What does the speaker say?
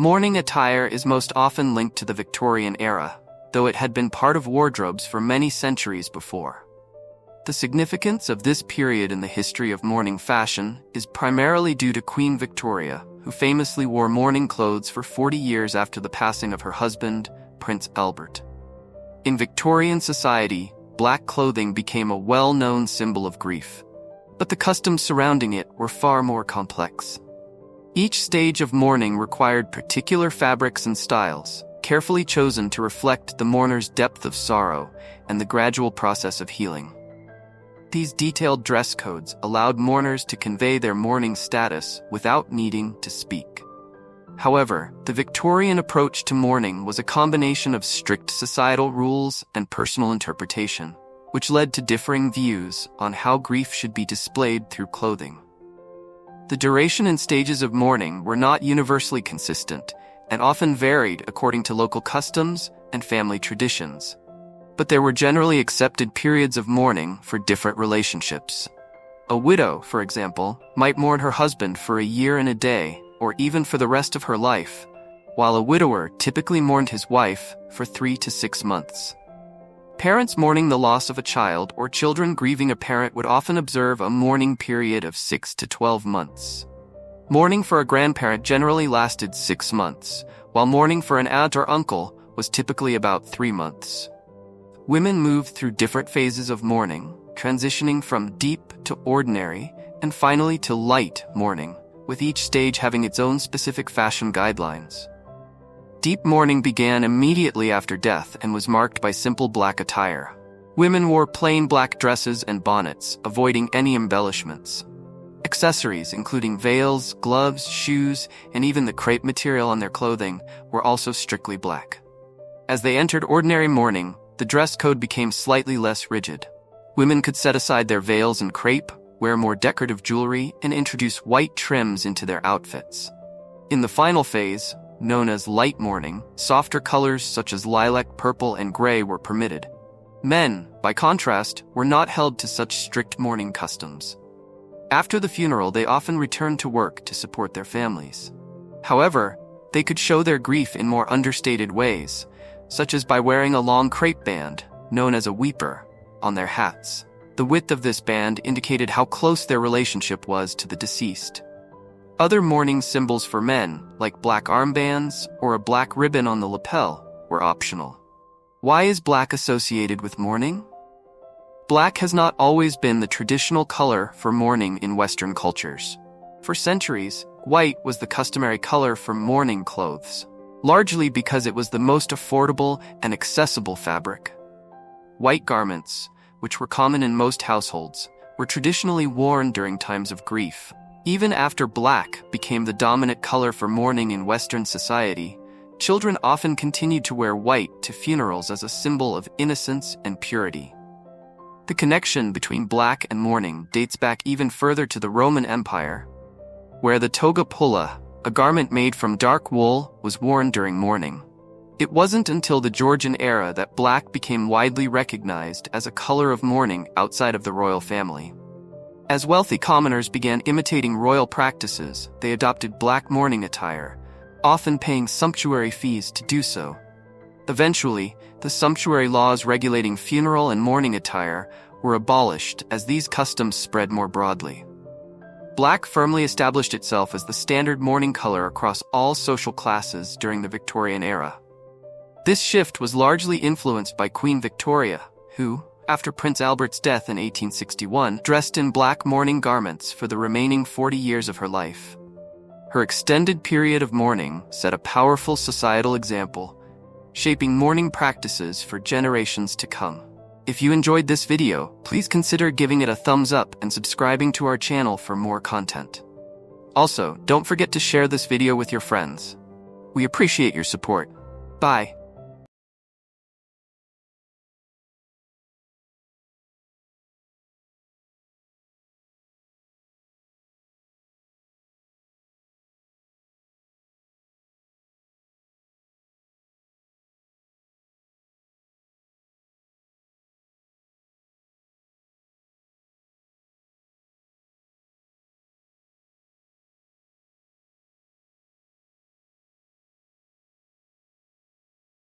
Mourning attire is most often linked to the Victorian era, though it had been part of wardrobes for many centuries before. The significance of this period in the history of mourning fashion is primarily due to Queen Victoria, who famously wore mourning clothes for 40 years after the passing of her husband, Prince Albert. In Victorian society, black clothing became a well-known symbol of grief, but the customs surrounding it were far more complex. Each stage of mourning required particular fabrics and styles, carefully chosen to reflect the mourner's depth of sorrow and the gradual process of healing. These detailed dress codes allowed mourners to convey their mourning status without needing to speak. However, the Victorian approach to mourning was a combination of strict societal rules and personal interpretation, which led to differing views on how grief should be displayed through clothing. The duration and stages of mourning were not universally consistent and often varied according to local customs and family traditions. But there were generally accepted periods of mourning for different relationships. A widow, for example, might mourn her husband for a year and a day, or even for the rest of her life, while a widower typically mourned his wife for 3 to 6 months. Parents mourning the loss of a child or children grieving a parent would often observe a mourning period of 6 to 12 months. Mourning for a grandparent generally lasted 6 months, while mourning for an aunt or uncle was typically about 3 months. Women moved through different phases of mourning, transitioning from deep to ordinary, and finally to light mourning, with each stage having its own specific fashion guidelines. Deep mourning began immediately after death and was marked by simple black attire. Women wore plain black dresses and bonnets, avoiding any embellishments. Accessories, including veils, gloves, shoes, and even the crepe material on their clothing, were also strictly black. As they entered ordinary mourning, the dress code became slightly less rigid. Women could set aside their veils and crepe, wear more decorative jewelry, and introduce white trims into their outfits. In the final phase, known as light mourning, softer colors such as lilac, purple, and gray were permitted. Men, by contrast, were not held to such strict mourning customs. After the funeral, they often returned to work to support their families. However, they could show their grief in more understated ways, such as by wearing a long crepe band, known as a weeper, on their hats. The width of this band indicated how close their relationship was to the deceased. Other mourning symbols for men, like black armbands or a black ribbon on the lapel, were optional. Why is black associated with mourning? Black has not always been the traditional color for mourning in Western cultures. For centuries, white was the customary color for mourning clothes, largely because it was the most affordable and accessible fabric. White garments, which were common in most households, were traditionally worn during times of grief. Even after black became the dominant color for mourning in Western society, children often continued to wear white to funerals as a symbol of innocence and purity. The connection between black and mourning dates back even further to the Roman Empire, where the toga pulla, a garment made from dark wool, was worn during mourning. It wasn't until the Georgian era that black became widely recognized as a color of mourning outside of the royal family. As wealthy commoners began imitating royal practices, they adopted black mourning attire, often paying sumptuary fees to do so. Eventually, the sumptuary laws regulating funeral and mourning attire were abolished as these customs spread more broadly. Black firmly established itself as the standard mourning color across all social classes during the Victorian era. This shift was largely influenced by Queen Victoria, who, after Prince Albert's death in 1861, dressed in black mourning garments for the remaining 40 years of her life. Her extended period of mourning set a powerful societal example, shaping mourning practices for generations to come. If you enjoyed this video, please consider giving it a thumbs up and subscribing to our channel for more content. Also, don't forget to share this video with your friends. We appreciate your support. Bye.